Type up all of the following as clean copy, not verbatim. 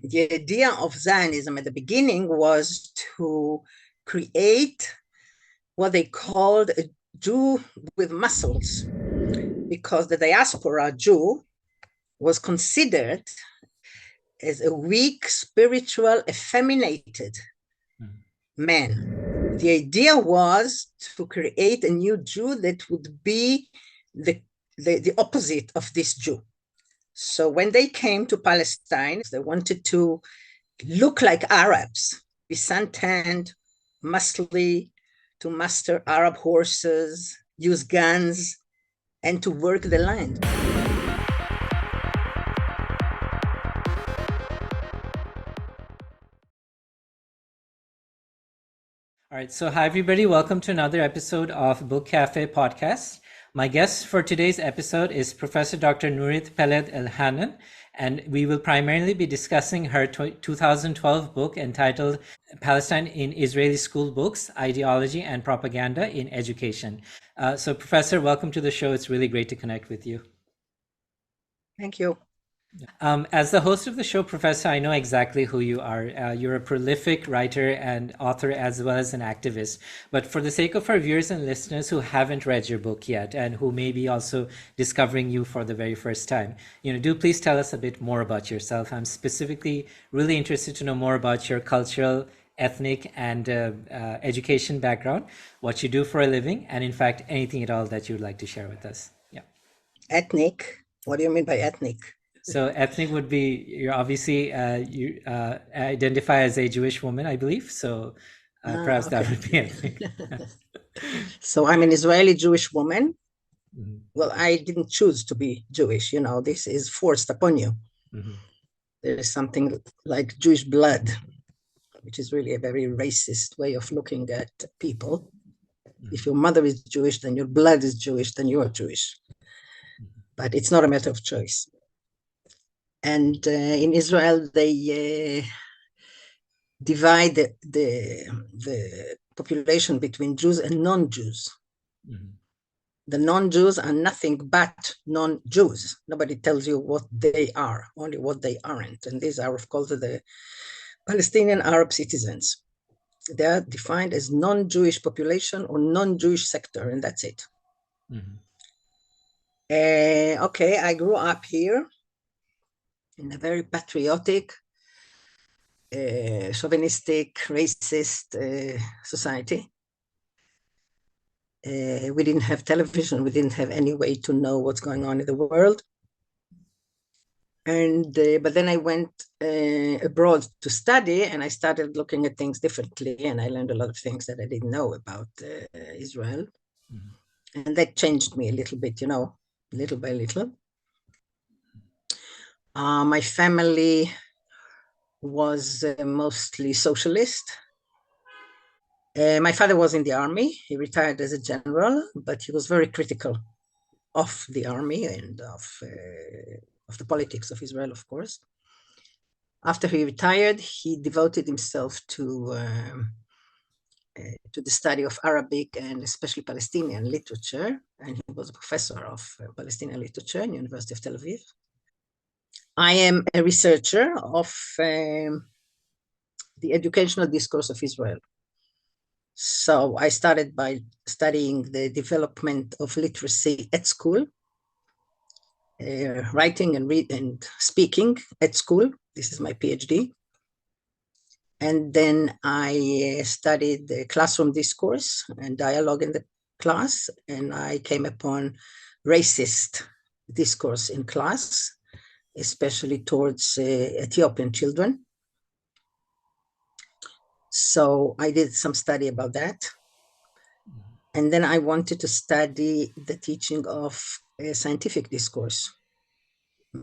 the idea of Zionism at the beginning was to create what they called a Jew with muscles, because the diaspora Jew was considered as a weak, spiritual, effeminated man. The idea was to create a new Jew that would be the opposite of this Jew. So when they came to Palestine, they wanted to look like Arabs, be suntanned, muscly, to master Arab horses, use guns, and to work the land. All right, so hi everybody, welcome to another episode of Book Cafe Podcast. My guest for today's episode is Professor Dr. Nurit Peled-Elhanan, and we will primarily be discussing her 2012 book entitled Palestine in Israeli Schoolbooks, Ideology and Propaganda in Education. So Professor, welcome to the show. It's really great to connect with you. Thank you. As the host of the show, Professor, I know exactly who you are. You're a prolific writer and author as well as an activist. But for the sake of our viewers and listeners who haven't read your book yet and who may be also discovering you for the very first time, do please tell us a bit more about yourself. I'm specifically really interested to know more about your cultural, ethnic, and education background, what you do for a living, and in fact, anything at all that you'd like to share with us. Yeah. Ethnic? What do you mean by ethnic? So ethnic would be, you're obviously, you identify as a Jewish woman, I believe. So perhaps okay. That would be ethnic. So I'm an Israeli Jewish woman. Mm-hmm. Well, I didn't choose to be Jewish. This is forced upon you. Mm-hmm. There is something like Jewish blood, which is really a very racist way of looking at people. Mm-hmm. If your mother is Jewish, then your blood is Jewish, then you are Jewish. Mm-hmm. But it's not a matter of choice. And in Israel, they divide the population between Jews and non-Jews. Mm-hmm. The non-Jews are nothing but non-Jews. Nobody tells you what they are, only what they aren't. And these are, of course, the Palestinian Arab citizens. They are defined as non-Jewish population or non-Jewish sector, and that's it. Mm-hmm. Okay, I grew up here in a very patriotic, chauvinistic, racist society. We didn't have television. We didn't have any way to know what's going on in the world. And but then I went abroad to study, and I started looking at things differently, and I learned a lot of things that I didn't know about Israel. Mm-hmm. And that changed me a little bit, little by little. My family was mostly socialist. My father was in the army. He retired as a general, but he was very critical of the army and of the politics of Israel, of course. After he retired, he devoted himself to the study of Arabic and especially Palestinian literature, and he was a professor of Palestinian literature in the University of Tel Aviv. I am a researcher of the educational discourse of Israel. So I started by studying the development of literacy at school, writing and reading and speaking at school. This is my PhD. And then I studied the classroom discourse and dialogue in the class, and I came upon racist discourse in class, especially towards Ethiopian children. So I did some study about that. And then I wanted to study the teaching of scientific discourse,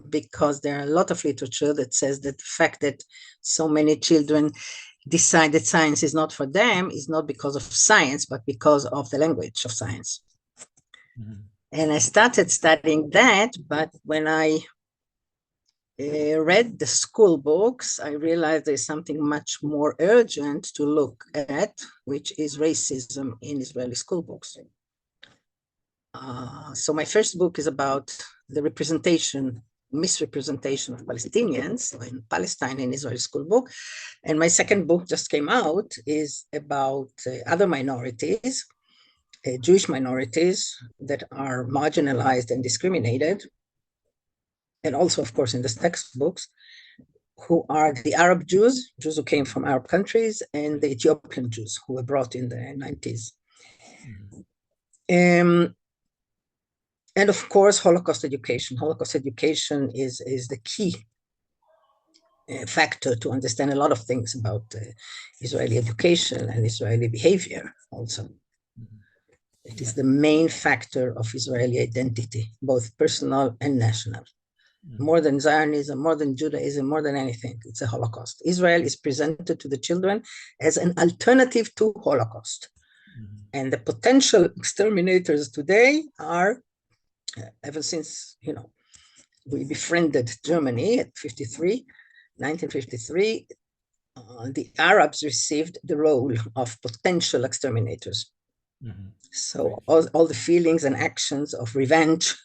because there are a lot of literature that says that the fact that so many children decide that science is not for them is not because of science, but because of the language of science. Mm-hmm. And I started studying that, but when I read the school books, I realized there's something much more urgent to look at, which is racism in Israeli school books. So my first book is about the representation misrepresentation of Palestinians in Palestine in Israeli Schoolbook. And my second book just came out is about other minorities, Jewish minorities that are marginalized and discriminated. And also, of course, in the textbooks, who are the Arab Jews, Jews who came from Arab countries, and the Ethiopian Jews who were brought in the 90s. And of course, Holocaust education. Holocaust education is the key factor to understand a lot of things about Israeli education and Israeli behavior also. It is the main factor of Israeli identity, both personal and national. More than Zionism, more than Judaism, more than anything, it's a Holocaust. Israel is presented to the children as an alternative to Holocaust. And the potential exterminators today are, ever since, we befriended Germany at 1953, the Arabs received the role of potential exterminators. So all the feelings and actions of revenge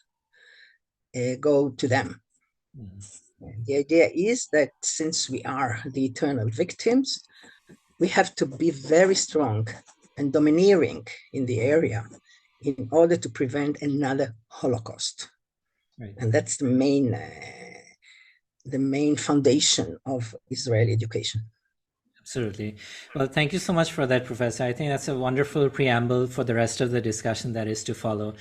go to them. The idea is that since we are the eternal victims, we have to be very strong and domineering in the area in order to prevent another Holocaust. And that's the main foundation of Israeli education. Absolutely. Well, thank you so much for that, Professor. I think that's a wonderful preamble for the rest of the discussion that is to follow.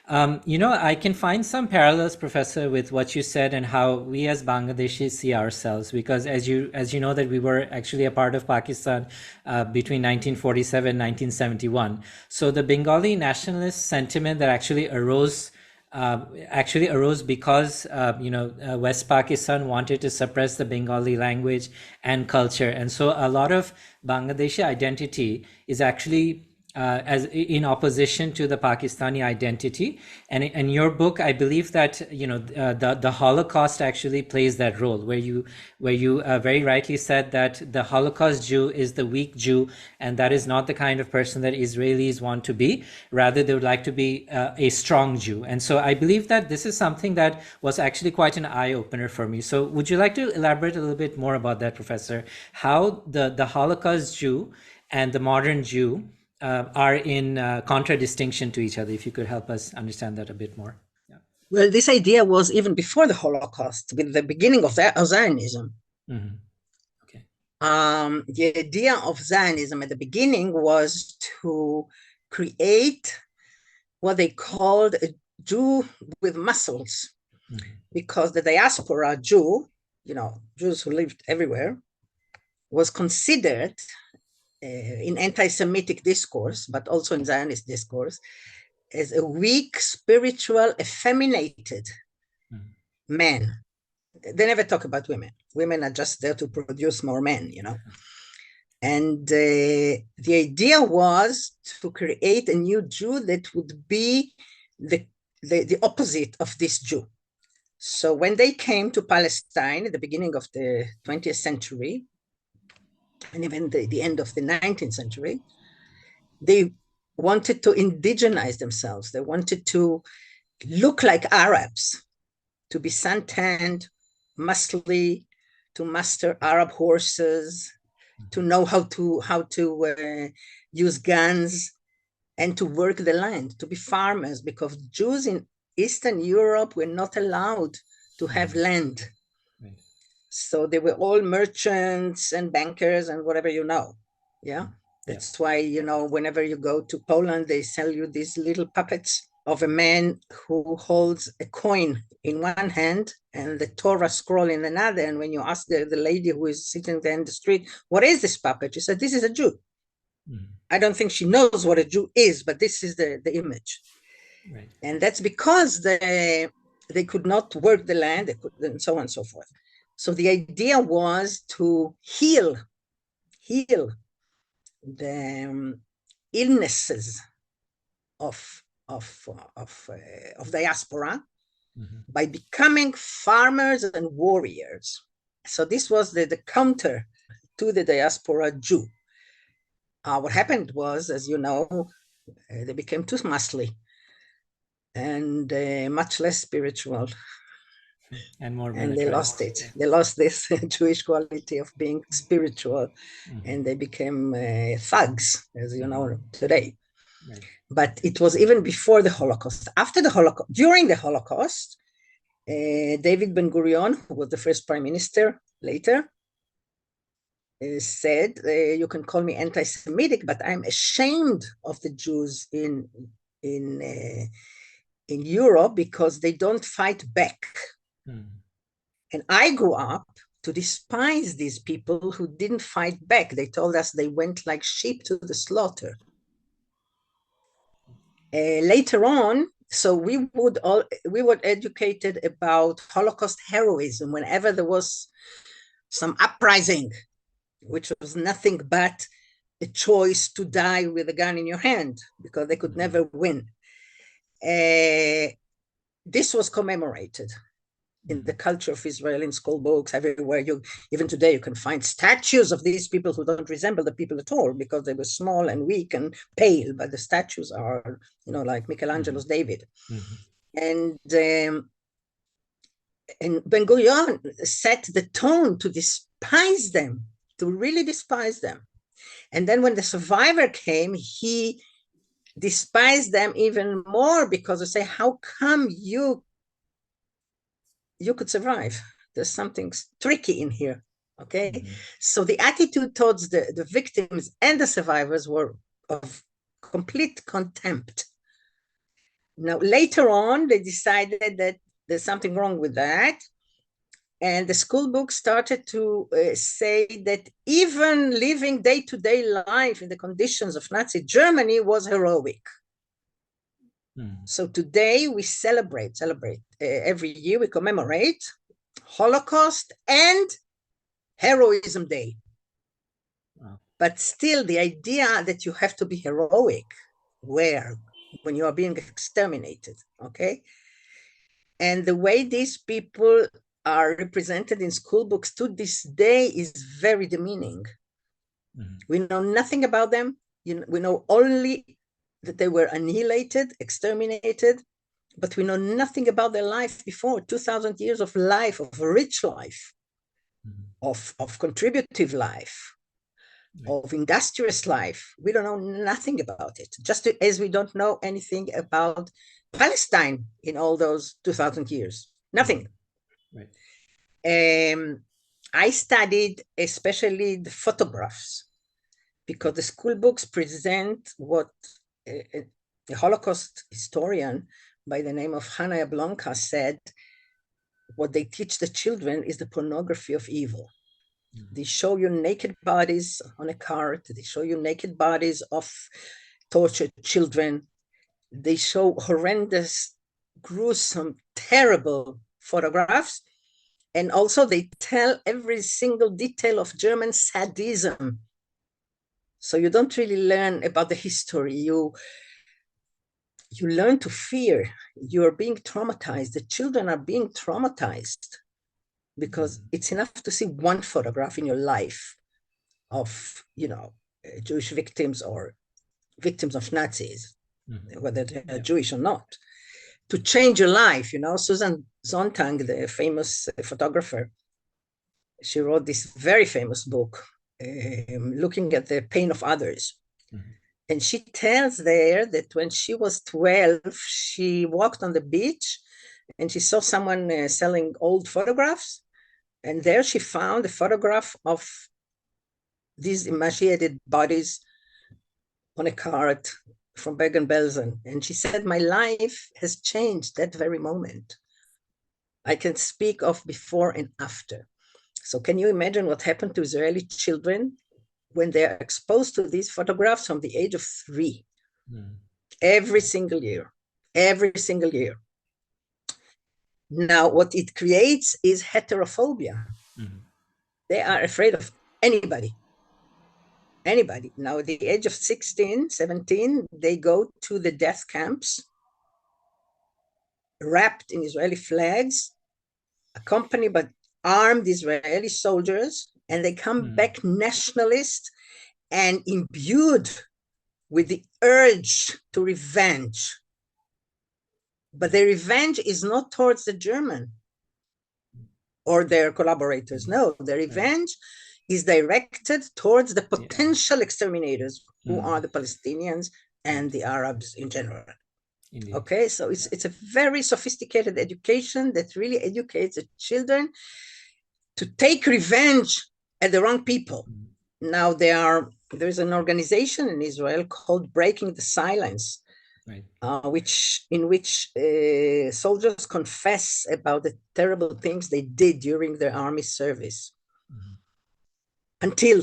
I can find some parallels, Professor, with what you said and how we as Bangladeshis see ourselves, because as you know that we were actually a part of Pakistan between 1947 and 1971. So the Bengali nationalist sentiment that actually arose because West Pakistan wanted to suppress the Bengali language and culture, and so a lot of Bangladeshi identity is actually as in opposition to the Pakistani identity. And in your book, I believe that the Holocaust actually plays that role, where you very rightly said that the Holocaust Jew is the weak Jew, and that is not the kind of person that Israelis want to be. Rather, they would like to be a strong Jew. And so I believe that this is something that was actually quite an eye-opener for me. So would you like to elaborate a little bit more about that, Professor? How the Holocaust Jew and the modern Jew are in contradistinction to each other, if you could help us understand that a bit more. Yeah. Well, this idea was even before the Holocaust, with the beginning of Zionism. Okay. The idea of Zionism at the beginning was to create what they called a Jew with muscles, because the diaspora Jew, Jews who lived everywhere, was considered in anti-Semitic discourse, but also in Zionist discourse, as a weak, spiritual, effeminated man. They never talk about women. Women are just there to produce more men, And the idea was to create a new Jew that would be the opposite of this Jew. So when they came to Palestine at the beginning of the 20th century, and even the end of the 19th century, they wanted to indigenize themselves. They wanted to look like Arabs, to be suntanned, muscly, to master Arab horses, to know how to use guns, and to work the land, to be farmers, because Jews in Eastern Europe were not allowed to have land. Right. So they were all merchants and bankers and whatever Yeah. That's why, whenever you go to Poland, they sell you these little puppets of a man who holds a coin in one hand and the Torah scroll in another. And when you ask the lady who is sitting there in the street, what is this puppet? She said, this is a Jew. I don't think she knows what a Jew is, but this is the image. Right. And that's because they could not work the land, and so on and so forth. So the idea was to heal the illnesses of diaspora by becoming farmers and warriors. So this was the counter to the diaspora Jew. What happened was, as you know, they became too muscly and much less spiritual. And more and they lost militarized. it. They lost this Jewish quality of being spiritual, and they became thugs, as you know today. Right. But it was even before the Holocaust. After the Holocaust, during the Holocaust, David Ben-Gurion, who was the first prime minister later, said, you can call me anti-Semitic, but I'm ashamed of the Jews in Europe because they don't fight back. And I grew up to despise these people who didn't fight back. They told us they went like sheep to the slaughter. Later on, so we were educated about Holocaust heroism whenever there was some uprising, which was nothing but a choice to die with a gun in your hand because they could never win. This was commemorated in the culture of Israeli school books everywhere. Even today, you can find statues of these people who don't resemble the people at all because they were small and weak and pale, but the statues are, like Michelangelo's David. And Ben-Gurion set the tone to despise them, to really despise them. And then when the survivor came, he despised them even more because they say, how come you could survive? There's something tricky in here, okay? So the attitude towards the victims and the survivors were of complete contempt. Now, later on, they decided that there's something wrong with that. And the school book started to say that even living day-to-day life in the conditions of Nazi Germany was heroic. So today we celebrate every year, we commemorate Holocaust and Heroism Day. Wow. But still the idea that you have to be heroic, when you are being exterminated, okay? And the way these people are represented in school books to this day is very demeaning. We know nothing about them. We know only that they were annihilated, exterminated, but we know nothing about their life before. 2,000 years of life, of rich life, of contributive life, of industrious life. We don't know nothing about it, just as we don't know anything about Palestine in all those 2,000 years. Nothing. I studied especially the photographs because the school books present what a Holocaust historian by the name of Hannah Jablonka said, what they teach the children is the pornography of evil. They show you naked bodies on a cart. They show you naked bodies of tortured children. They show horrendous, gruesome, terrible photographs. And also they tell every single detail of German sadism. So you don't really learn about the history. You learn to fear. You're being traumatized. The children are being traumatized because it's enough to see one photograph in your life of, Jewish victims or victims of Nazis, whether they're Jewish or not, to change your life. Susan Sontag, the famous photographer, she wrote this very famous book, looking at the pain of others. And she tells there that when she was 12, she walked on the beach and she saw someone selling old photographs. And there she found a photograph of these emaciated bodies on a cart from Bergen-Belsen. And she said, my life has changed that very moment. I can speak of before and after. So can you imagine what happened to Israeli children when they're exposed to these photographs from the age of 3? Every single year. Now, what it creates is heterophobia. They are afraid of anybody. Now, at the age of 16, 17, they go to the death camps, wrapped in Israeli flags, accompanied by armed Israeli soldiers, and they come back nationalist and imbued with the urge to revenge. But the revenge is not towards the German. or their collaborators. No, the revenge is directed towards the potential exterminators, who are the Palestinians and the Arabs in general. Indeed. Okay, so it's a very sophisticated education that really educates the children to take revenge at the wrong people. Now there's an organization in Israel called Breaking the Silence, in which soldiers confess about the terrible things they did during their army service, until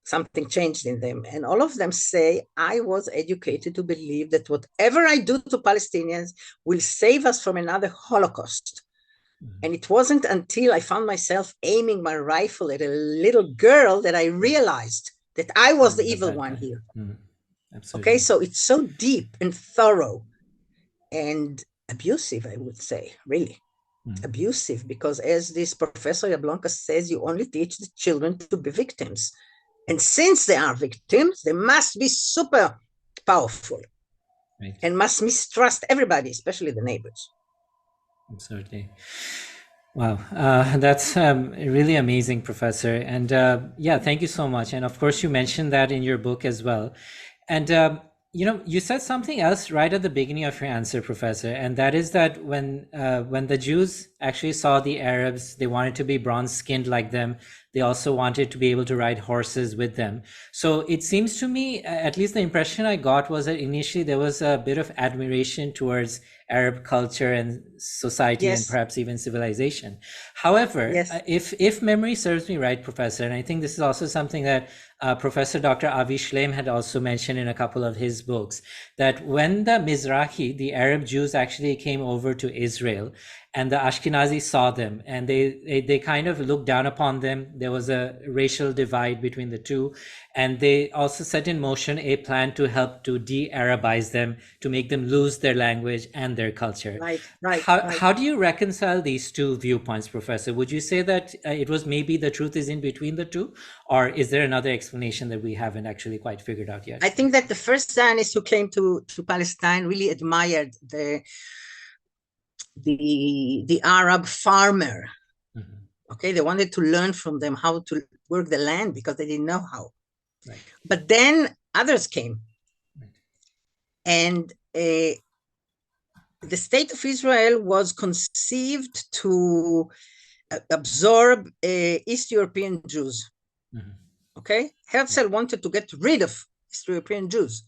something changed in them. And all of them say, I was educated to believe that whatever I do to Palestinians will save us from another Holocaust. And it wasn't until I found myself aiming my rifle at a little girl that I realized that I was the evil one here. Absolutely. Okay, so it's so deep and thorough and abusive, I would say, really. Abusive, because as this Professor Jablonka says, you only teach the children to be victims. And since they are victims, they must be super powerful and must mistrust everybody, especially the neighbors. Absolutely. Wow, that's really amazing, Professor. And thank you so much. And of course, you mentioned that in your book as well. And you said something else right at the beginning of your answer, Professor, and that is that when the Jews actually saw the Arabs, they wanted to be bronze-skinned like them. They also wanted to be able to ride horses with them. So it seems to me, at least the impression I got was that initially there was a bit of admiration towards Arab culture and society, and perhaps even civilization. However, if memory serves me right, Professor, and I think this is also something that Professor Dr. Avi Shleim had also mentioned in a couple of his books, that when the Mizrahi, the Arab Jews, actually came over to Israel, and the Ashkenazi saw them, and they kind of looked down upon them. There was a racial divide between the two, and they also set in motion a plan to help to de-Arabize them, to make them lose their language and their culture. How do you reconcile these two viewpoints, Professor? Would you say that it was maybe the truth is in between the two, or is there another explanation that we haven't actually quite figured out yet? I think that the first Zionists who came to Palestine really admired the Arab farmer. Okay, they wanted to learn from them how to work the land because they didn't know how. But then others came, and the state of Israel was conceived to absorb East European Jews. Okay, Herzl wanted to get rid of East European Jews.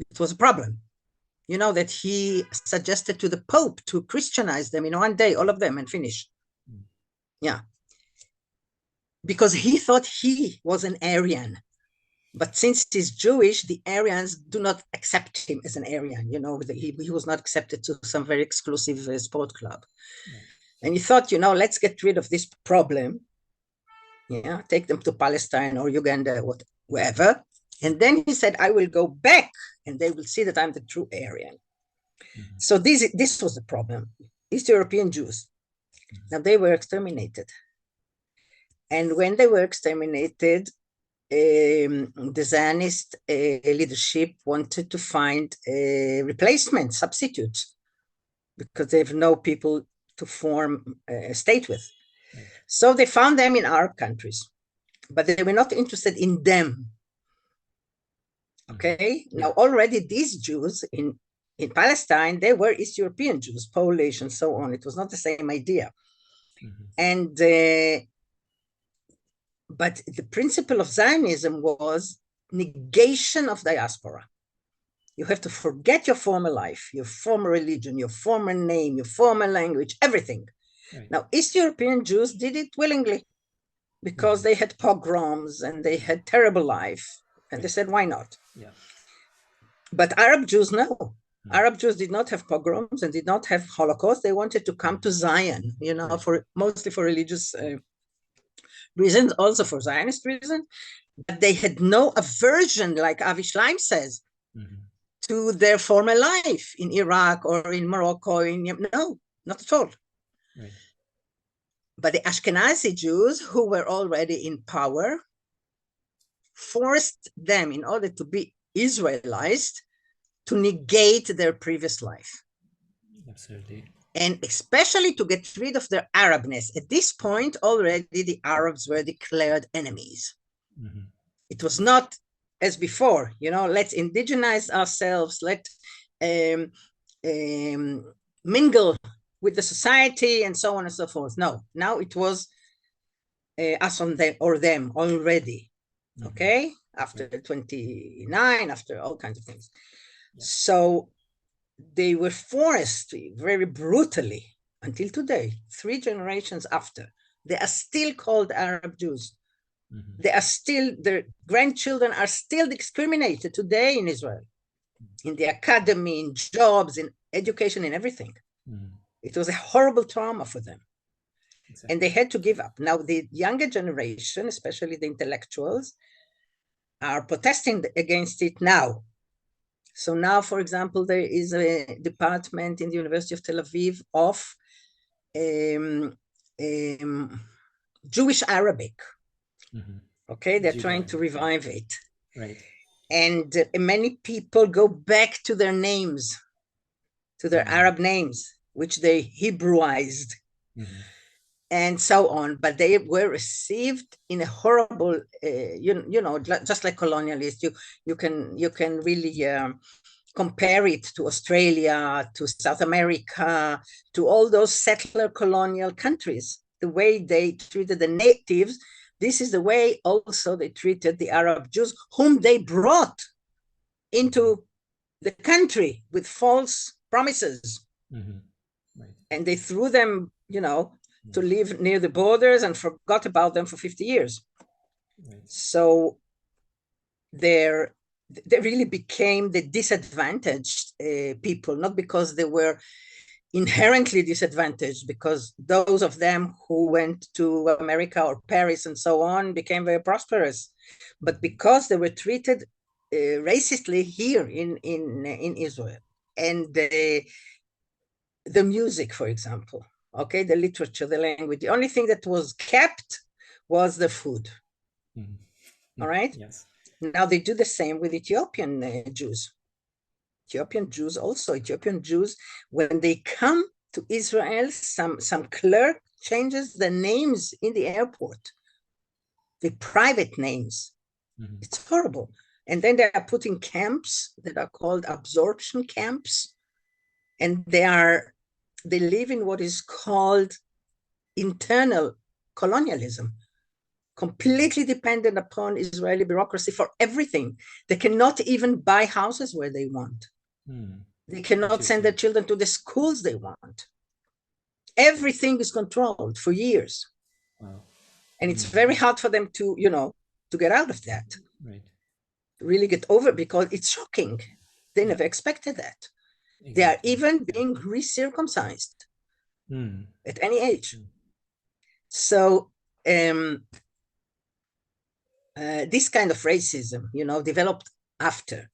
It was a problem. You know, that he suggested to the Pope to Christianize them in one day, all of them, and finish. Yeah. Because he thought he was an Aryan. But since he's Jewish, the Aryans do not accept him as an Aryan. You know, he was not accepted to some very exclusive sport club. And he thought, let's get rid of this problem. Yeah, take them to Palestine or Uganda, wherever. And then he said, I will go back and they will see that I'm the true Aryan. So this was the problem. East European Jews. Now they were exterminated. And when they were exterminated, the Zionist leadership wanted to find a replacement, substitute, because they have no people to form a state with. So they found them in Arab countries, but they were not interested in them. Okay, now already these Jews in Palestine, they were East European Jews, Polish and so on. It was not the same idea. And but the principle of Zionism was negation of diaspora. You have to forget your former life, your former religion, your former name, your former language, everything. Now, East European Jews did it willingly because they had pogroms and they had terrible life. And they said, why not? But Arab Jews, no. Arab Jews did not have pogroms and did not have Holocaust. They wanted to come to Zion, mostly for religious reasons, also for Zionist reasons. But they had no aversion, like Avi Shleim says, to their former life in Iraq or in Morocco. No, not at all. But the Ashkenazi Jews, who were already in power, forced them, in order to be Israelized, to negate their previous life. Absolutely. and especially to get rid of their Arabness. At this point, already the Arabs were declared enemies. Mm-hmm. It was not as before, let's indigenize ourselves, let's mingle with the society and so on and so forth. No, now it was us on them or them already. Mm-hmm. Okay, after 29, after all kinds of things. Yeah. So they were forced very brutally until today, 3 generations after. They are still called Arab Jews. Mm-hmm. They are still, their grandchildren are still discriminated today in Israel, in the academy, in jobs, in education, in everything. Mm-hmm. It was a horrible trauma for them. Exactly. And they had to give up. Now, the younger generation, especially the intellectuals, are protesting against it now. So now, for example, there is a department in the University of Tel Aviv of Jewish Arabic. Mm-hmm. Okay, they're trying to revive it. Right. And many people go back to their names, to their Arab names, which they Hebrewized. Mm-hmm. And so on, but they were received in a horrible, just like colonialists. You can really compare it to Australia, to South America, to all those settler colonial countries. The way they treated the natives, this is the way also they treated the Arab Jews, whom they brought into the country with false promises, mm-hmm. Right. And they threw them, to live near the borders and forgot about them for 50 years. Right. So they really became the disadvantaged people, not because they were inherently disadvantaged, because those of them who went to America or Paris and so on became very prosperous, but because they were treated racistly here in Israel. And the music, for example, okay, the literature, the language, the only thing that was kept was the food. Mm-hmm. All right? Yes. Now they do the same with Ethiopian Jews. Ethiopian Jews, when they come to Israel, some clerk changes the names in the airport, the private names. Mm-hmm. It's horrible. And then they are put in camps that are called absorption camps. And they live in what is called internal colonialism, completely dependent upon Israeli bureaucracy for everything. They cannot even buy houses where they want. They cannot send their children to the schools they want. Everything is controlled for years. Wow. And it's very hard for them to get out of that. Right. Really get over it, because it's shocking. They never expected that. Exactly. They are even being recircumcised at any age. So this kind of racism, developed after.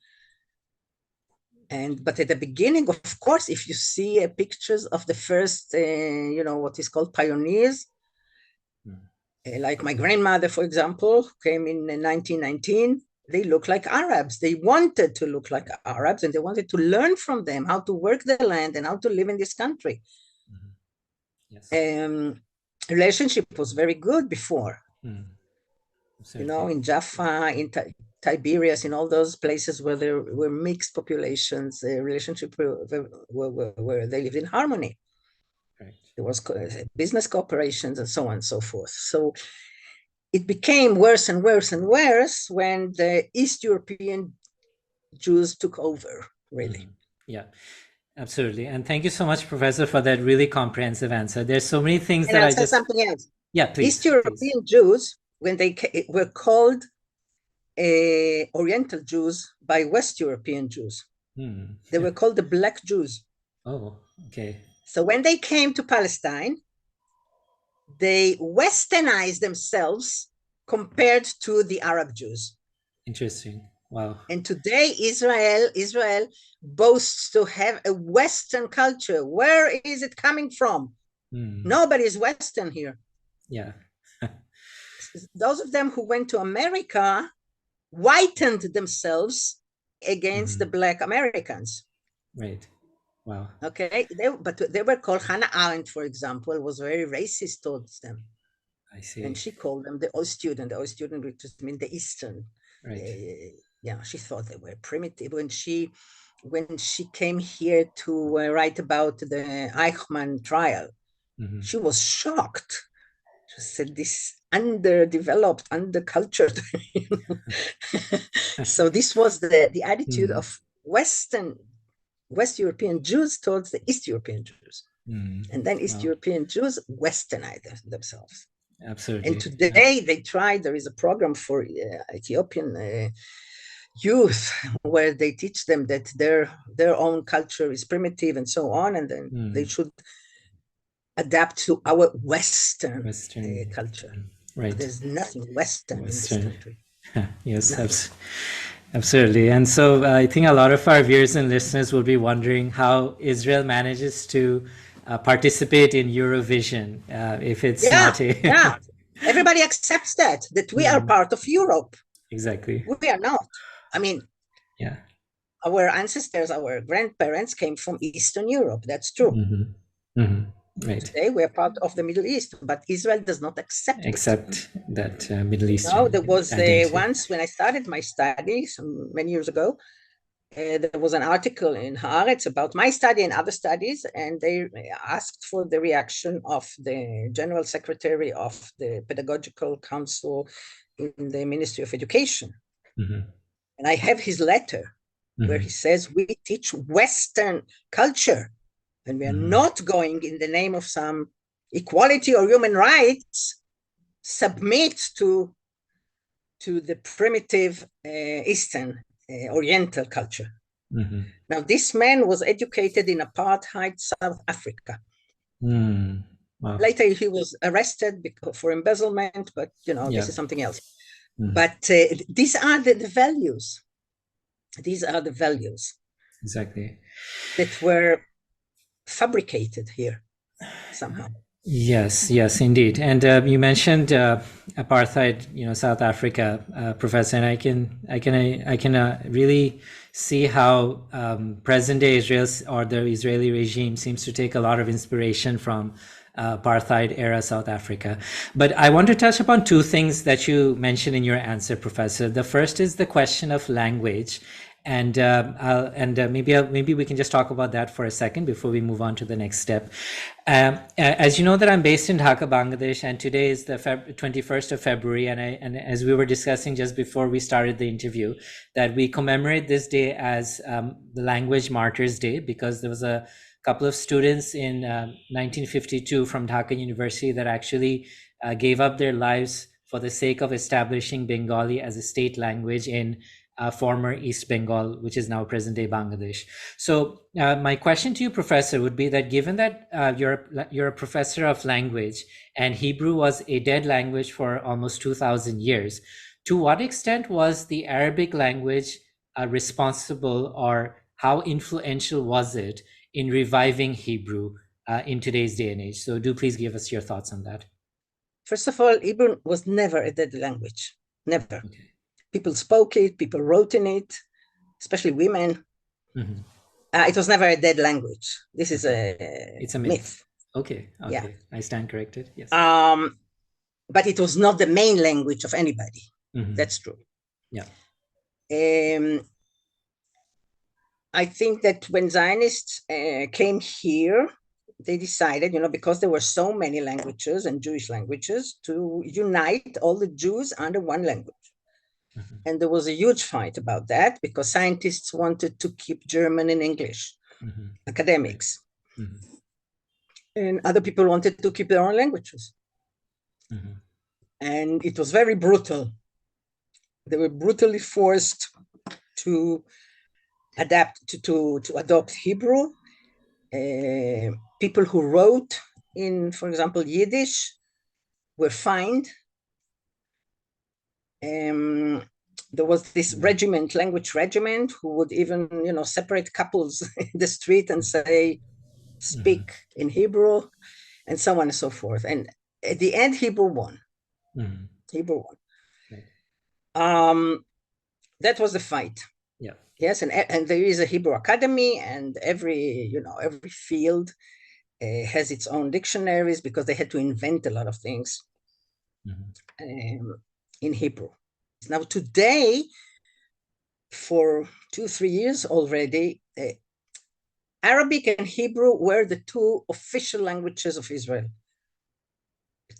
But at the beginning, of course, if you see pictures of the first, what is called pioneers, like my grandmother, for example, who came in 1919, they look like Arabs. They wanted to look like Arabs, and they wanted to learn from them how to work the land and how to live in this country. Mm-hmm. Yes. Relationship was very good before. In Jaffa, in Tiberias, in all those places where there were mixed populations, relationship where they lived in harmony. Right. There was business cooperations and so on and so forth. So it became worse and worse and worse when the East European Jews took over, really. Mm-hmm. Yeah, absolutely. And thank you so much, Professor, for that really comprehensive answer. There's so many things and that I'll say something else. Yeah, please. East European Jews, when they were called Oriental Jews by West European Jews. They were called the Black Jews. Oh, okay. So when they came to Palestine, they westernized themselves compared to the Arab Jews. Interesting. Wow. And today Israel boasts to have a Western culture. Where is it coming from? Nobody is Western here. Yeah. Those of them who went to America whitened themselves against the Black Americans. Right. Wow. Okay, but they were called, Hannah Arendt, for example, was very racist towards them. I see. And she called them the Old Student, which just means the Eastern. Right. Yeah, she thought they were primitive. When she came here to write about the Eichmann trial, she was shocked. She said, this underdeveloped, undercultured. So this was the attitude of West European Jews towards the East European Jews. And then East European Jews westernized themselves. Absolutely. And today they tried, there is a program for Ethiopian youth where they teach them that their own culture is primitive and so on, and then they should adapt to our Western culture. Right. There's nothing Western in this country. Yes, absolutely. And so I think a lot of our viewers and listeners will be wondering how Israel manages to participate in Eurovision if it's not a... Yeah, everybody accepts that we are part of Europe. Exactly. We are not. I mean, our ancestors, our grandparents came from Eastern Europe. That's true. Right. Today we are part of the Middle East, but Israel does not accept that Middle Eastern. No, there was once when I started my studies many years ago, there was an article in Haaretz about my study and other studies, and they asked for the reaction of the General Secretary of the Pedagogical Council in the Ministry of Education. And I have his letter where he says, we teach Western culture, and we are not going in the name of some equality or human rights, submit to the primitive Eastern Oriental culture. Now, this man was educated in apartheid South Africa. Wow. Later, he was arrested for embezzlement, but this is something else. But these are the values. These are the values. Exactly. That were fabricated here somehow. Yes, indeed. And you mentioned apartheid, South Africa, Professor, and I can really see how present-day Israel or the Israeli regime seems to take a lot of inspiration from apartheid-era South Africa. But I want to touch upon two things that you mentioned in your answer, Professor. The first is the question of language. And maybe we can just talk about that for a second before we move on to the next step. As you know, that I'm based in Dhaka, Bangladesh, and today is the 21st of February. And as we were discussing just before we started the interview, that we commemorate this day as the Language Martyrs Day, because there was a couple of students in 1952 from Dhaka University that actually gave up their lives for the sake of establishing Bengali as a state language in former East Bengal, which is now present-day Bangladesh. So my question to you, Professor, would be that given that you're a professor of language and Hebrew was a dead language for almost 2,000 years, to what extent was the Arabic language responsible, or how influential was it in reviving Hebrew in today's day and age? So do please give us your thoughts on that. First of all, Hebrew was never a dead language, never. Okay. People spoke it, people wrote in it, especially women. It was never a dead language. This is it's a myth. Okay. Yeah. I stand corrected. Yes. But it was not the main language of anybody. That's true. Yeah. I think that when Zionists came here, they decided, because there were so many languages and Jewish languages, to unite all the Jews under one language. And there was a huge fight about that, because scientists wanted to keep German and English, academics. And other people wanted to keep their own languages. And it was very brutal. They were brutally forced to adapt, to adopt Hebrew. People who wrote in, for example, Yiddish were fined. There was this language regiment, who would even, separate couples in the street and say, speak in Hebrew, and so on and so forth. And at the end, Hebrew won. Hebrew won. That was the fight. Yeah. Yes, and there is a Hebrew Academy, and every field has its own dictionaries because they had to invent a lot of things in Hebrew. Now today, for 2-3 years already, Arabic and Hebrew were the two official languages of Israel.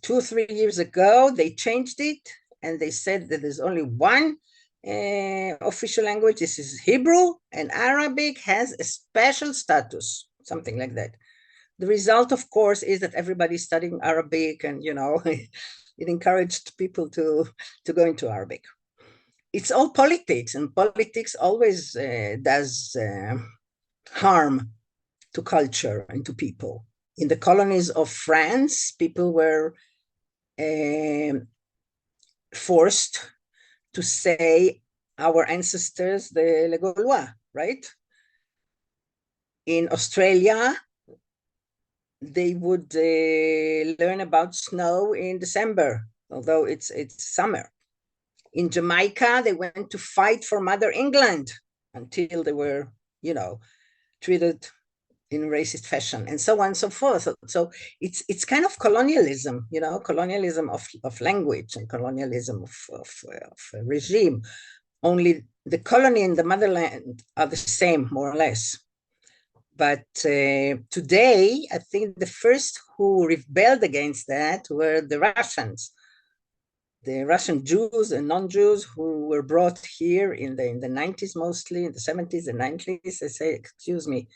2-3 years ago, they changed it, and they said that there's only one official language. This is Hebrew, and Arabic has a special status, something like that. The result, of course, is that everybody's studying Arabic, and it encouraged people to go into Arabic. It's all politics, and politics always does harm to culture and to people. In the colonies of France, people were forced to say our ancestors, the Gaulois, right? In Australia, they would learn about snow in December, although it's summer. In Jamaica, they went to fight for Mother England until they were, treated in racist fashion, and so on and so forth. So it's kind of colonialism, colonialism of language and colonialism of regime. Only the colony and the motherland are the same, more or less. But today, I think the first who rebelled against that were the Russians. The Russian Jews and non-Jews who were brought here in the 90s, mostly in the 70s and 90s. They say, excuse me,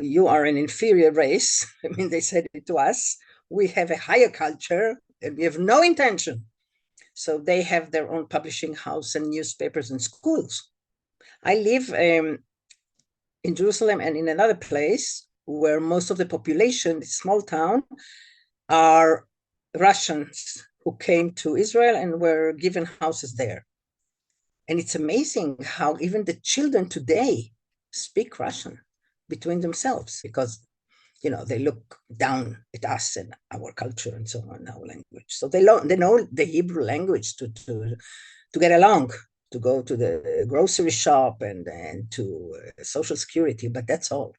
you are an inferior race. I mean, they said it to us. We have a higher culture and we have no intention. So they have their own publishing house and newspapers and schools. I live in Jerusalem and in another place where most of the population, this small town, are Russians who came to Israel and were given houses there. And it's amazing how even the children today speak Russian between themselves because, they look down at us and our culture and so on, our language. So they know the Hebrew language to get along, to go to the grocery shop and to social security, but that's all.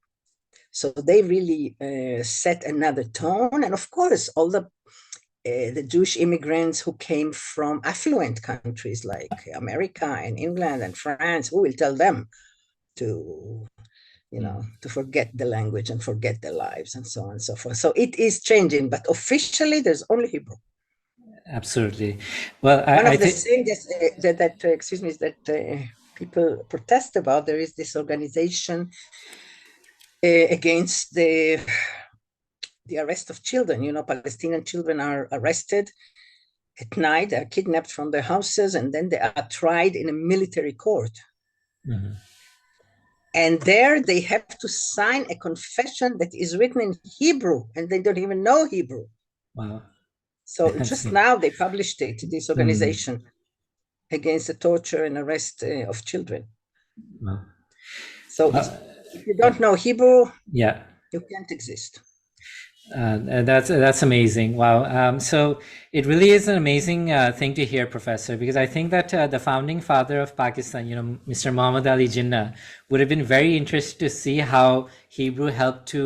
So they really set another tone. And of course, all the Jewish immigrants who came from affluent countries like America and England and France, who will tell them to forget the language and forget their lives and so on and so forth. So it is changing, but officially there's only Hebrew. Absolutely. Well, one of the things that people protest about, there is this organization against the arrest of children. Palestinian children are arrested at night, are kidnapped from their houses, and then they are tried in a military court. Mm-hmm. And there they have to sign a confession that is written in Hebrew, and they don't even know Hebrew. Wow. So just now they published it, this organization against the torture and arrest of children. Wow. So if you don't know Hebrew, you can't exist. That's amazing. Wow. So it really is an amazing thing to hear, Professor, because I think that the founding father of Pakistan, Mr. Muhammad Ali Jinnah, would have been very interested to see how Hebrew helped to,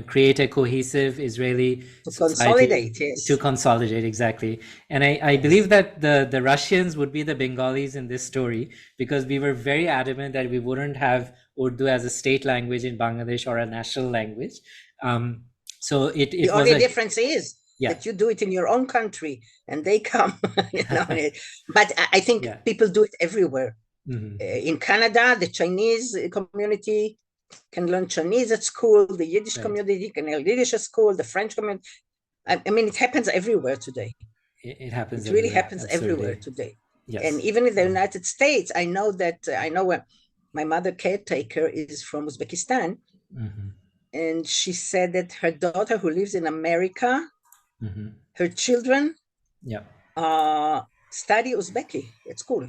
create a cohesive Israeli society. To consolidate, exactly. And I believe that the Russians would be the Bengalis in this story, because we were very adamant that we wouldn't have Urdu as a state language in Bangladesh or a national language. So the only difference is that you do it in your own country and they come, But I think people do it everywhere. Mm-hmm. In Canada, the Chinese community can learn Chinese at school, the Yiddish community can learn Yiddish at school, the French community. I mean, it happens everywhere today. It happens. It really happens everywhere today. Yes. And even in the United States, I know when my mother caretaker is from Uzbekistan. Mm-hmm. And she said that her daughter, who lives in America, her children study Uzbeki at school.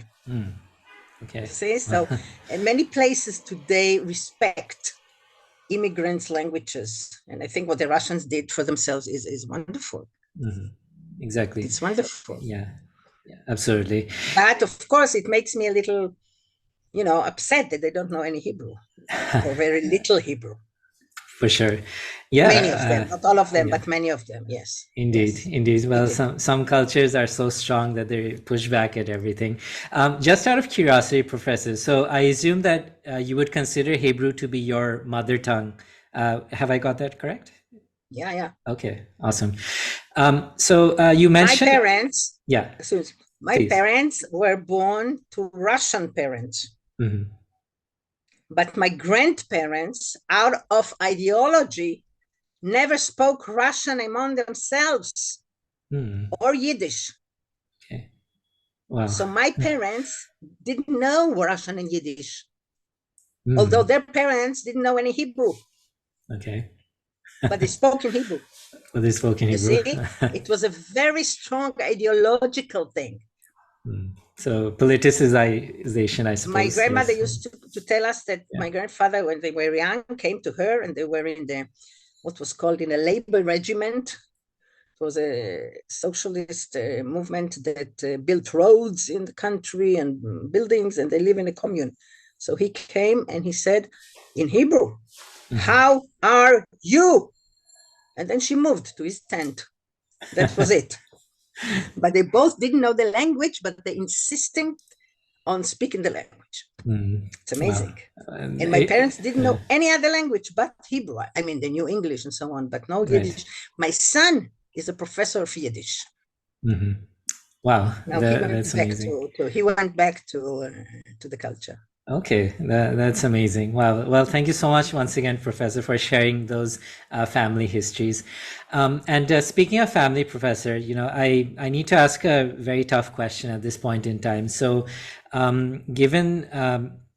Okay. See? So, and many places today respect immigrants' languages. And I think what the Russians did for themselves is wonderful. Mm-hmm. Exactly. It's wonderful. Yeah, absolutely. But of course, it makes me a little upset that they don't know any Hebrew or very little Hebrew. For sure. Yeah. Many of them, not all of them, yeah. but many of them, yes. Indeed, yes. indeed. Well, Indeed. some cultures are so strong that they push back at everything. Just out of curiosity, Professor, so I assume that you would consider Hebrew to be your mother tongue. Have I got that correct? Yeah. Okay, awesome. So you mentioned... My parents... Yeah. My Please. parents were born to Russian parents. Mm-hmm. But my grandparents, out of ideology, never spoke Russian among themselves or Yiddish. Okay. Wow. So my parents didn't know Russian and Yiddish, although their parents didn't know any Hebrew. Okay. But they spoke in Hebrew. Well, they spoke in Hebrew. You see, it was a very strong ideological thing. So politicization, I suppose. My grandmother used to tell us that my grandfather, when they were young, came to her and they were in what was called in a labor regiment. It was a socialist movement that built roads in the country and buildings, and they live in a commune. So he came and he said in Hebrew, "How are you?" And then she moved to his tent. That was it. But they both didn't know the language, but they insisted on speaking the language. It's amazing. Wow. And my parents didn't know any other language but Hebrew. I mean, they knew English and so on, but no Yiddish. My son is a professor of Yiddish. Wow, now that's amazing. He went back to the culture. Okay, that's amazing. Wow. Well, thank you so much once again, Professor, for sharing those family histories. And speaking of family, Professor, I need to ask a very tough question at this point in time. So, given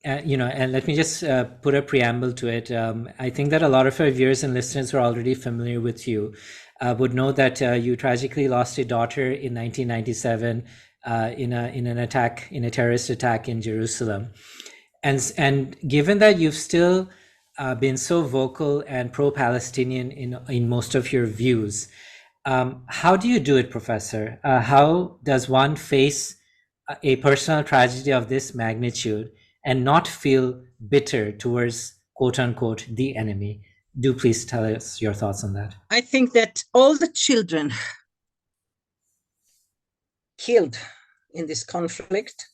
and let me just put a preamble to it. I think that a lot of our viewers and listeners who are already familiar with you would know that you tragically lost a daughter in 1997 in a terrorist attack in Jerusalem. And given that you've still been so vocal and pro-Palestinian in most of your views, how do you do it, Professor? How does one face a personal tragedy of this magnitude and not feel bitter towards, quote unquote, the enemy? Do please tell us your thoughts on that. I think that all the children killed in this conflict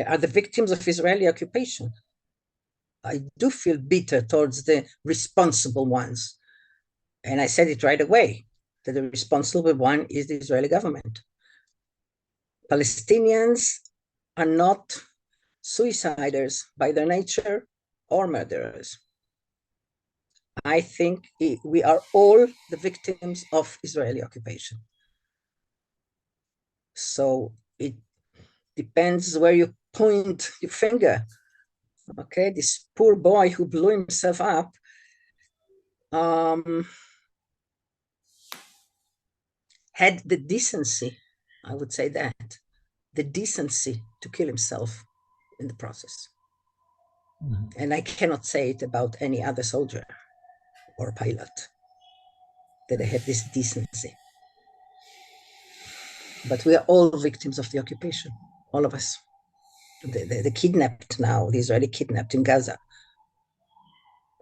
are the victims of Israeli occupation. I do feel bitter towards the responsible ones. And I said it right away, that the responsible one is the Israeli government. Palestinians are not suiciders by their nature or murderers. I think we are all the victims of Israeli occupation. So it depends where you point your finger. Okay, this poor boy who blew himself up had the decency, I would say that, the decency to kill himself in the process. And I cannot say it about any other soldier or pilot, that they had this decency. But we are all victims of the occupation, all of us. The kidnapped now, the Israeli kidnapped in Gaza,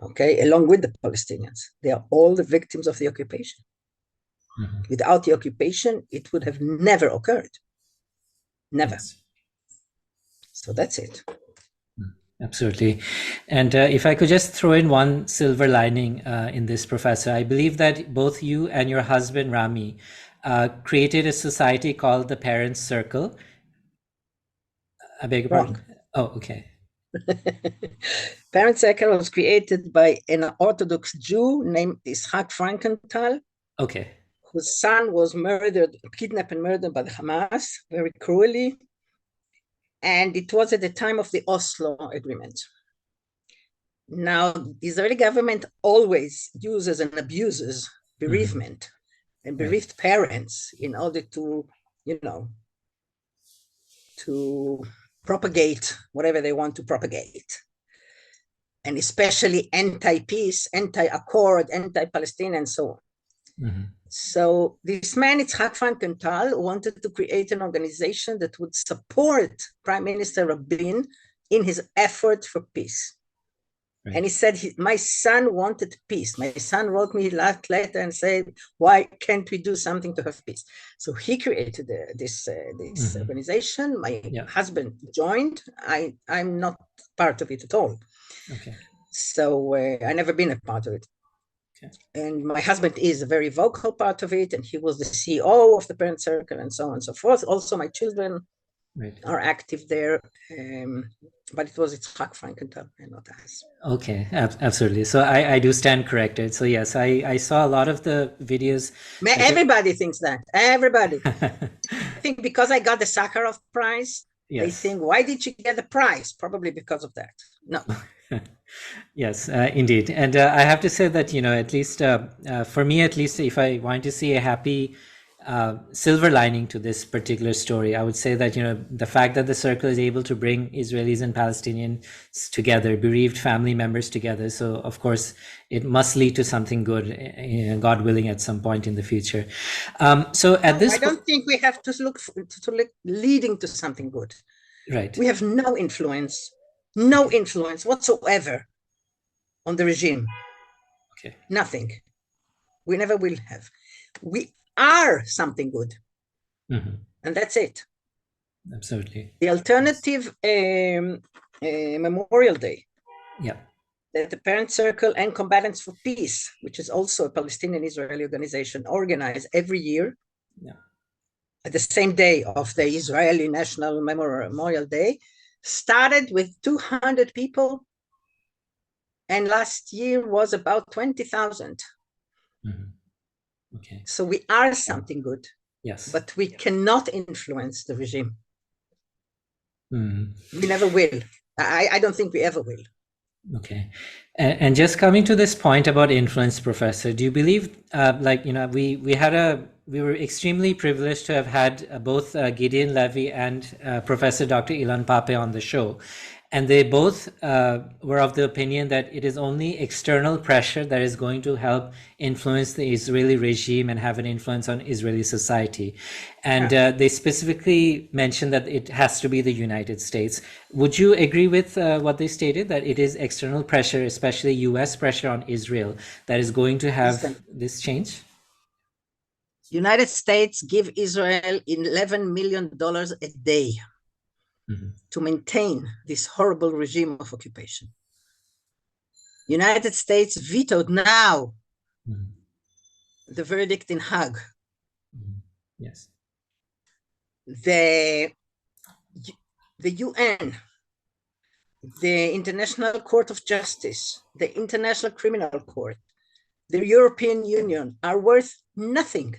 okay, along with the Palestinians. They are all the victims of the occupation. Without the occupation, it would have never occurred. Never. Yes. So that's it. Absolutely. And if I could just throw in one silver lining in this, Professor, I believe that both you and your husband, Rami, created a society called the Parents Circle. I beg your pardon? Oh, okay. Parents Circle was created by an Orthodox Jew named Yitzhak Frankenthal. Okay. Whose son was kidnapped and murdered by the Hamas very cruelly. And it was at the time of the Oslo Agreement. Now, the Israeli government always uses and abuses bereavement and bereaved parents in order to, to propagate whatever they want to propagate. And especially anti-peace, anti-accord, anti-Palestinian, and so on. So this man, Itzhak Frankenthal, wanted to create an organization that would support Prime Minister Rabin in his effort for peace. Right. And he said, my son wanted peace. My son wrote me last letter and said, why can't we do something to have peace? So he created this organization. My husband joined. I'm not part of it at all. Okay. So I never been a part of it. Okay. And my husband is a very vocal part of it, and he was the CEO of the Parent Circle and so on and so forth. Also, my children are active there, but it was Itzhak Frankenthal and not us. Okay, absolutely. So I do stand corrected. So yes, I saw a lot of the videos. Everybody thinks that. Everybody. I think because I got the Sakharov Prize, they think, why did you get the prize? Probably because of that. No. Yes, indeed. And I have to say that, at least for me, at least, if I want to see a happy silver lining to this particular story, I would say that, the fact that the circle is able to bring Israelis and Palestinians together, bereaved family members together. So, of course, it must lead to something good, God willing, at some point in the future. So at this, I don't think we have to look leading to something good. Right. We have no influence whatsoever on the regime. Okay. Nothing. We never will have. We are something good. Mm-hmm. And that's it. Absolutely. The alternative Memorial Day. Yeah. That the Parent Circle and Combatants for Peace, which is also a Palestinian-Israeli organization, organize every year. Yeah. At the same day of the Israeli National Memorial Day, started with 200 people, and last year was about 20,000. Mm-hmm. Okay. So we are something good. Yes. But we cannot influence the regime. Mm-hmm. We never will. I don't think we ever will. Okay. And just coming to this point about influence, Professor, do you believe, we were extremely privileged to have had both Gideon Levy and Professor Dr. Ilan Pape on the show. And they both were of the opinion that it is only external pressure that is going to help influence the Israeli regime and have an influence on Israeli society. And they specifically mentioned that it has to be the United States. Would you agree with what they stated, that it is external pressure, especially US pressure on Israel, that is going to have this change? United States give Israel $11 million a day. Mm-hmm. To maintain this horrible regime of occupation. United States vetoed now the verdict in Hague. Yes. The UN, the International Court of Justice, the International Criminal Court, the European Union are worth nothing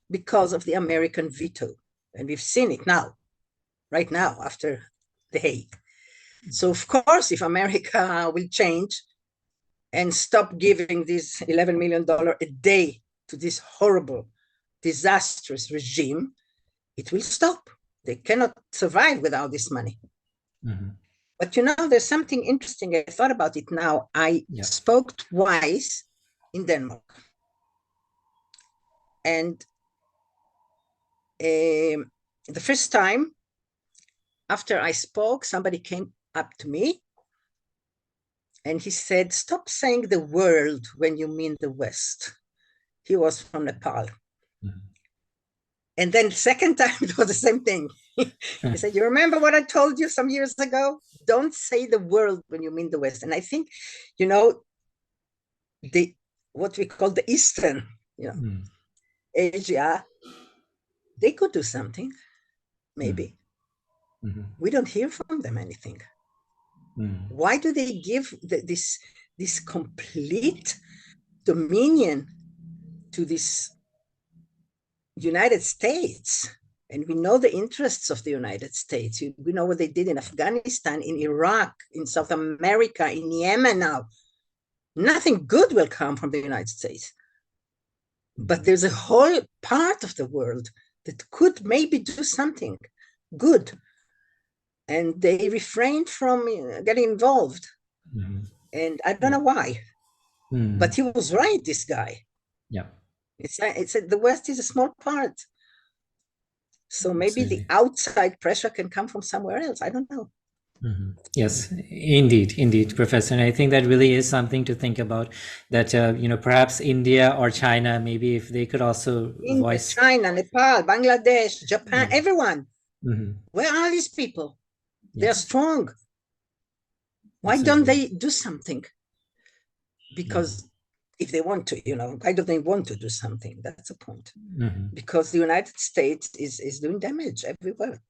because of the American veto. And we've seen it now. Right now, after the Hague. So, of course, if America will change and stop giving this $11 million a day to this horrible, disastrous regime, it will stop. They cannot survive without this money. Mm-hmm. But, there's something interesting. I thought about it now. I spoke twice in Denmark. And the first time, after I spoke, somebody came up to me and he said, stop saying the world when you mean the West. He was from Nepal. Mm-hmm. And then the second time, it was the same thing. He said, you remember what I told you some years ago? Don't say the world when you mean the West. And I think, what we call the Eastern, Asia, they could do something, maybe. Mm-hmm. We don't hear from them anything. Mm-hmm. Why do they give this complete dominion to this United States? And we know the interests of the United States. We know what they did in Afghanistan, in Iraq, in South America, in Yemen now. Nothing good will come from the United States. But there's a whole part of the world that could maybe do something good. And they refrained from getting involved. Mm-hmm. And I don't know why. Mm-hmm. But he was right, this guy. Yeah. It's the West is a small part. So maybe the outside pressure can come from somewhere else. I don't know. Mm-hmm. Yes, indeed, Professor. And I think that really is something to think about, that, perhaps India or China, maybe if they could also India, voice. China, Nepal, Bangladesh, Japan, everyone. Where are these people? They're strong. Why don't they do something? Because if they want to, why don't they want to do something? That's the point. Because the United States is doing damage everywhere.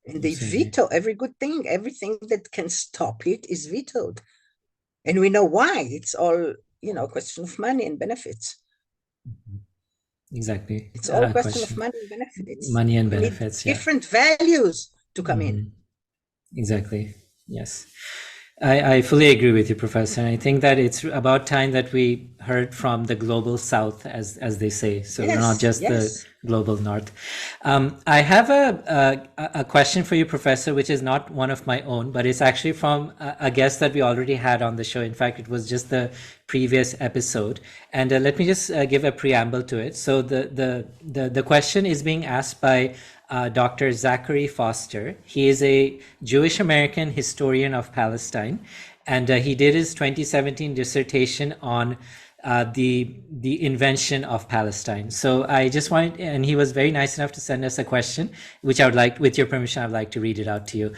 And they veto every good thing. Everything that can stop it is vetoed. And we know why. It's all, a question of money and benefits. Exactly. It's all a question of money and benefits. Money and we benefits, need different values to come in. Exactly. Yes. I fully agree with you, Professor. And I think that it's about time that we heard from the global South, as they say. So we're not just the global North. I have a question for you, Professor, which is not one of my own, but it's actually from a guest that we already had on the show. In fact, it was just the previous episode. And let me just give a preamble to it. So the question is being asked by Dr. Zachary Foster. He is a Jewish American historian of Palestine, and he did his 2017 dissertation on the invention of Palestine. So I just wanted, and he was very nice enough to send us a question, which I would like, with your permission, I'd like to read it out to you.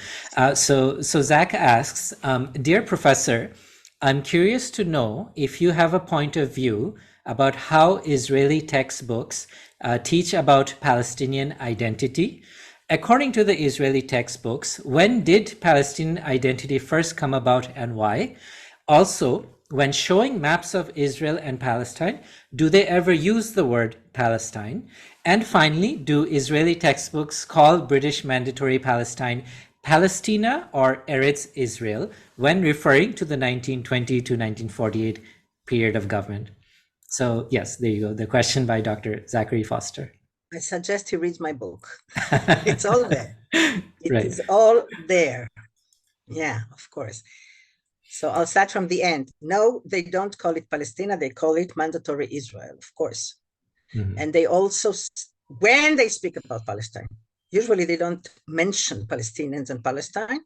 So Zach asks, "Dear Professor, I'm curious to know if you have a point of view about how Israeli textbooks teach about Palestinian identity. According to the Israeli textbooks, when did Palestinian identity first come about and why? Also, when showing maps of Israel and Palestine, do they ever use the word Palestine? And finally, do Israeli textbooks call British Mandatory Palestine Palestina or Eretz Israel when referring to the 1920 to 1948 period of government?" So yes, there you go. The question by Dr. Zachary Foster. I suggest he reads my book. It's all there. It is all there. Yeah, of course. So I'll start from the end. No, they don't call it Palestina. They call it Mandatory Israel, of course. And they also, when they speak about Palestine, usually they don't mention Palestinians and Palestine.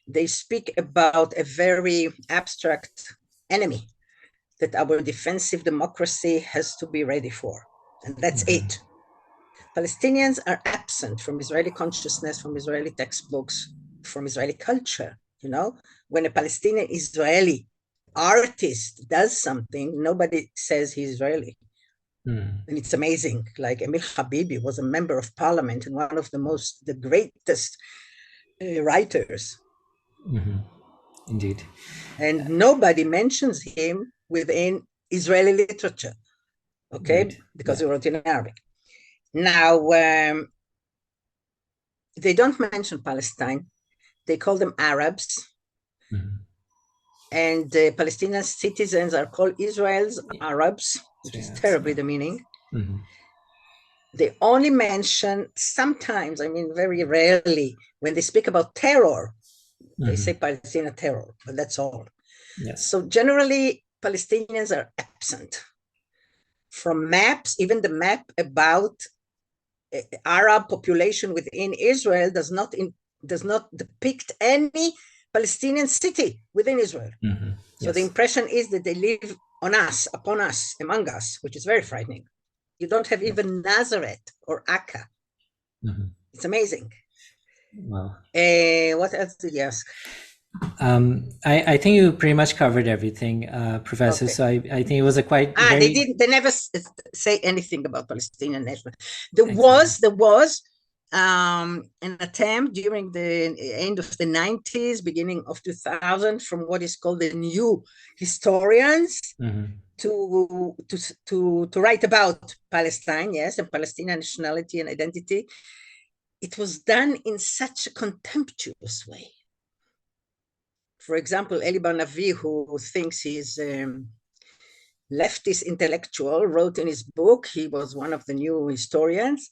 They speak about a very abstract enemy that our defensive democracy has to be ready for. And that's it. Palestinians are absent from Israeli consciousness, from Israeli textbooks, from Israeli culture. When a Palestinian Israeli artist does something, nobody says he's Israeli. And it's amazing. Like Emil Habibi was a member of parliament and one of the greatest writers. Indeed. And nobody mentions him within Israeli literature, okay? Because he wrote in Arabic. Now, they don't mention Palestine. They call them Arabs. And Palestinian citizens are called Israel's Arabs, which is terribly demeaning. They only mention sometimes, very rarely, when they speak about terror, they say Palestinian terror, but that's all. So generally, Palestinians are absent from maps. Even the map about Arab population within Israel does not depict any Palestinian city within Israel. So the impression is that they live on us, upon us, among us, which is very frightening. You don't have even Nazareth or Akka. It's amazing. Wow. What else did you ask? I think you pretty much covered everything, Professor. Okay. So I think it was a quite. They never say anything about Palestinian nation. There was an attempt during the end of the 90s, beginning of 2000, from what is called the new historians to write about Palestine, yes, and Palestinian nationality and identity. It was done in such a contemptuous way. For example, Eli Bar-Navi, who thinks he's leftist intellectual, wrote in his book, he was one of the new historians,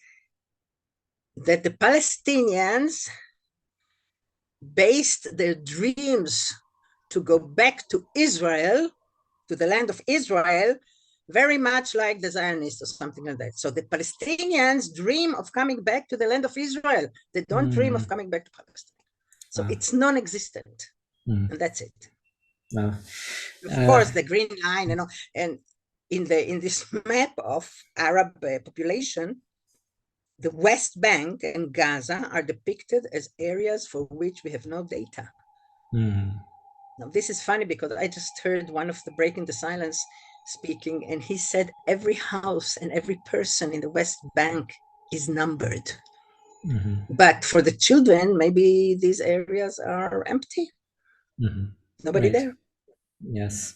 that the Palestinians based their dreams to go back to Israel, to the land of Israel, very much like the Zionists or something like that. So the Palestinians dream of coming back to the land of Israel. They don't dream of coming back to Palestine. So it's non-existent, and that's it. Of course, the green line, and in this map of Arab population, the West Bank and Gaza are depicted as areas for which we have no data. Now, this is funny because I just heard one of the Breaking the Silence speaking, and he said every house and every person in the West Bank is numbered. But for the children, maybe these areas are empty. Nobody there. Yes.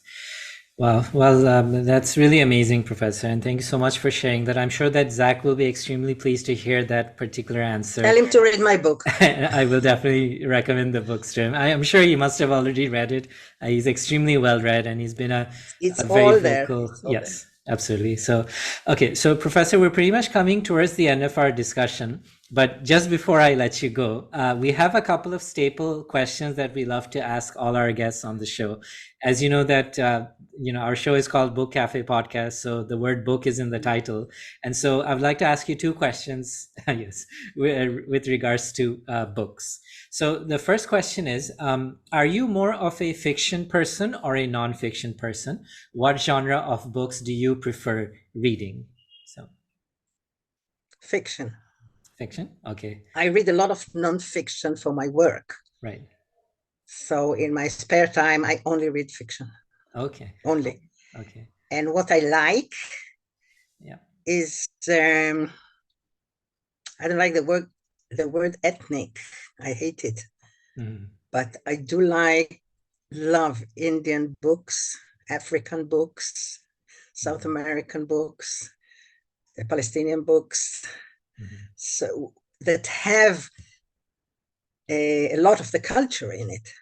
Wow. Well, that's really amazing, Professor. And thank you so much for sharing that. I'm sure that Zach will be extremely pleased to hear that particular answer. Tell him to read my book. I will definitely recommend the books to him. I am sure he must have already read it. He's extremely well read, and he's been a very vocal. Yes, absolutely. So, okay. So, Professor, we're pretty much coming towards the end of our discussion. But just before I let you go, we have a couple of staple questions that we love to ask all our guests on the show. As you know that, our show is called Book Cafe Podcast, so the word book is in the title. And so I would like to ask you two questions, yes, with regards to books. So the first question is, are you more of a fiction person or a non-fiction person? What genre of books do you prefer reading? So, fiction. Fiction? Okay. I read a lot of non-fiction for my work. Right. So in my spare time, I only read fiction. Okay. Only. Okay. And what I like is, I don't like the word ethnic. I hate it. But I do love Indian books, African books, South American books, Palestinian books. So that have a lot of the culture in it.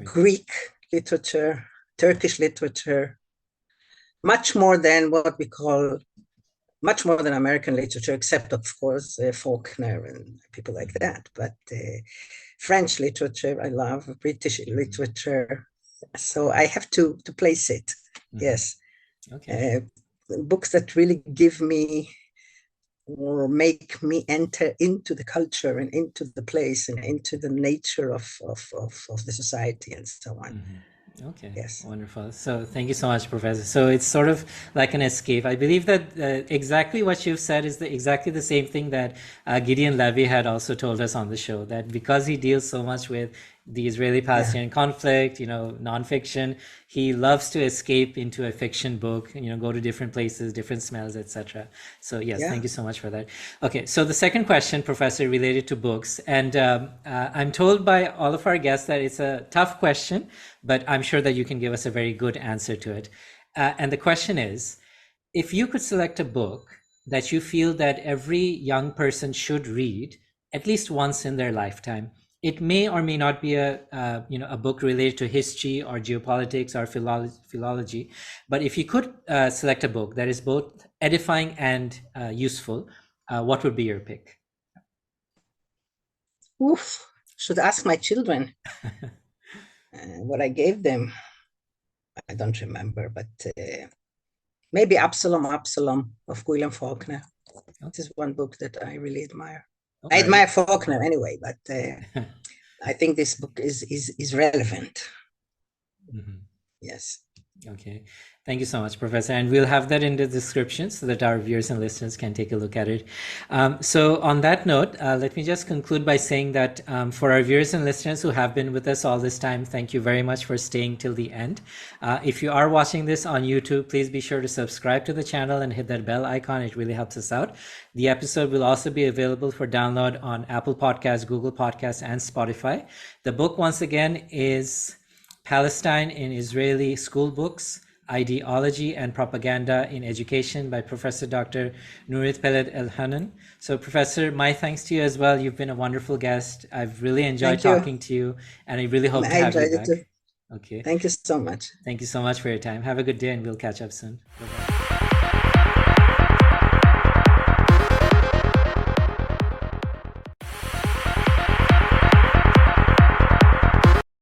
Greek literature, Turkish literature, much more than American literature, except of course Faulkner and people like that. But French literature, I love, British literature. So I have to place it. Yes. Okay. Books that really give me or make me enter into the culture and into the place and into the nature of the society and so on. Okay. Yes. Wonderful. So thank you so much, Professor. So it's sort of like an escape. I believe that exactly what you've said is exactly the same thing that Gideon Levy had also told us on the show, that because he deals so much with the Israeli-Palestinian conflict, nonfiction, he loves to escape into a fiction book, go to different places, different smells, etc. So yes, thank you so much for that. Okay, so the second question, Professor, related to books, and I'm told by all of our guests that it's a tough question, but I'm sure that you can give us a very good answer to it. And the question is, if you could select a book that you feel that every young person should read at least once in their lifetime, it may or may not be a book related to history or geopolitics or philology, but if you could select a book that is both edifying and useful, what would be your pick? Oof, should ask my children what I gave them. I don't remember, but maybe Absalom of William Faulkner. This is one book that I really admire. I admire Faulkner anyway, but I think this book is relevant. Yes. Okay. Thank you so much, Professor. And we'll have that in the description so that our viewers and listeners can take a look at it. So on that note, let me just conclude by saying that for our viewers and listeners who have been with us all this time, thank you very much for staying till the end. If you are watching this on YouTube, please be sure to subscribe to the channel and hit that bell icon. It really helps us out. The episode will also be available for download on Apple Podcasts, Google Podcasts, and Spotify. The book, once again, is Palestine in Israeli Schoolbooks, Ideology and Propaganda in Education by Prof Dr. Nurit Peled-Elhanan. So Professor, my thanks to you as well. You've been a wonderful guest. I've really enjoyed talking to you, and I really hope to have you back. Too. Okay. Thank you so much. Thank you so much for your time. Have a good day, and we'll catch up soon. Bye-bye.